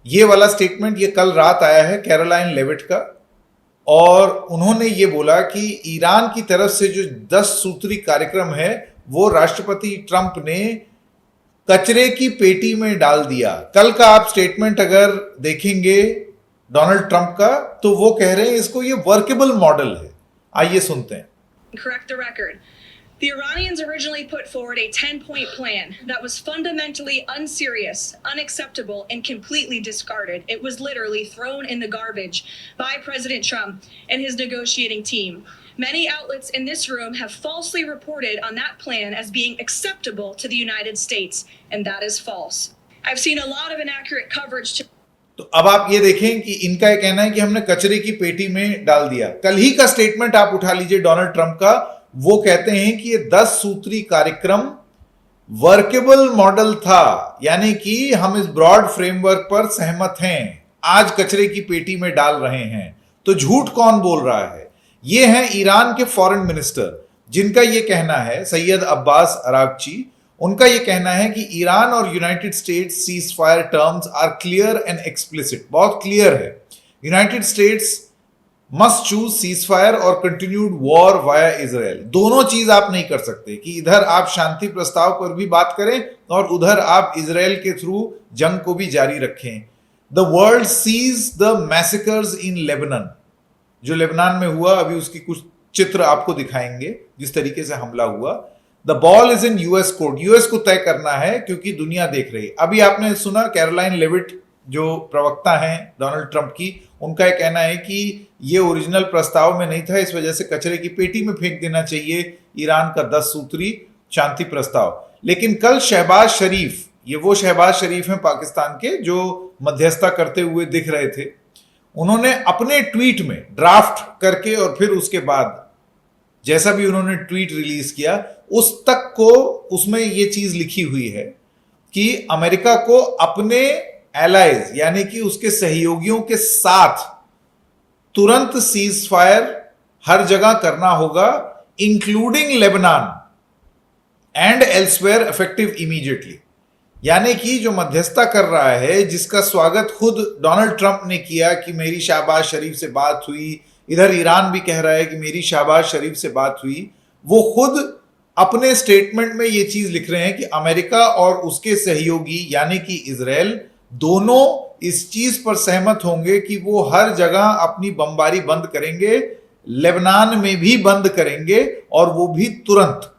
ये वाला स्टेटमेंट ये कल रात आया है कैरोलाइन लेविट का, और उन्होंने ये बोला कि ईरान की तरफ से जो 10 सूत्री कार्यक्रम है वो राष्ट्रपति ट्रंप ने कचरे की पेटी में डाल दिया। कल का आप स्टेटमेंट अगर देखेंगे डोनाल्ड ट्रंप का, तो वो कह रहे हैं इसको ये वर्केबल मॉडल है। आइए सुनते हैं। Correct the record. The Iranians originally put forward a 10-point plan that was fundamentally unserious, unacceptable, and completely discarded. It was literally thrown in the garbage by President Trump and his negotiating team. Many outlets in this room have falsely reported on that plan as being acceptable to the United States, and that is false. I've seen a lot of inaccurate coverage to तो अब आप ये देखें कि इनका ये कहना है कि हमने कचरे की पेटी में डाल दिया। कल ही का स्टेटमेंट आप उठा लीजिए डोनाल्ड ट्रंप का, वो कहते हैं कि ये 10 सूत्री कार्यक्रम वर्केबल मॉडल था, यानी कि हम इस ब्रॉड फ्रेमवर्क पर सहमत हैं, आज कचरे की पेटी में डाल रहे हैं। तो झूठ कौन बोल रहा है? ये हैं ईरान के फॉरेन मिनिस्टर, जिनका ये कहना है, सैयद अब्बास अरागची, उनका यह कहना है कि ईरान और United States ceasefire terms are clear and explicit. बहुत क्लियर है, United States must choose ceasefire और कंटिन्यूड वॉर वाया इजराइल। दोनों चीज आप नहीं कर सकते कि इधर आप शांति प्रस्ताव पर भी बात करें और उधर आप इजराइल के थ्रू जंग को भी जारी रखें। The world sees the massacres in Lebanon, जो लेबनान में हुआ, अभी उसकी कुछ चित्र आपको दिखाएंगे जिस तरीके से हमला हुआ। The ball is in US court, US को तय करना है क्योंकि दुनिया देख रही। अभी आपने सुना कैरोलाइन लेविट जो प्रवक्ता हैं डोनाल्ड ट्रंप की, उनका यह कहना है कि ये ओरिजिनल प्रस्ताव में नहीं था, इस वजह से कचरे की पेटी में फेंक देना चाहिए ईरान का 10 सूत्री शांति प्रस्ताव। लेकिन कल शहबाज शरीफ, ये वो शहबाज शरीफ हैं पाकिस्तान के जो मध्यस्थता करते हुए दिख रहे थे, उन्होंने अपने ट्वीट में ड्राफ्ट करके और फिर उसके बाद जैसा भी उन्होंने ट्वीट रिलीज किया उस तक को उसमें ये चीज लिखी हुई है कि अमेरिका को अपने एलाइज यानी कि उसके सहयोगियों के साथ तुरंत सीज फायर हर जगह करना होगा, including Lebanon and elsewhere effective immediately. यानी कि जो मध्यस्थता कर रहा है, जिसका स्वागत खुद डोनाल्ड ट्रंप ने किया कि मेरी शहबाज शरीफ से बात हुई, इधर ईरान भी कह रहा है कि मेरी शहबाज शरीफ से बात हुई, वो खुद अपने स्टेटमेंट में ये चीज लिख रहे हैं कि अमेरिका और उसके सहयोगी यानी कि इजराइल दोनों इस चीज पर सहमत होंगे कि वो हर जगह अपनी बमबारी बंद करेंगे, लेबनान में भी बंद करेंगे और वो भी तुरंत।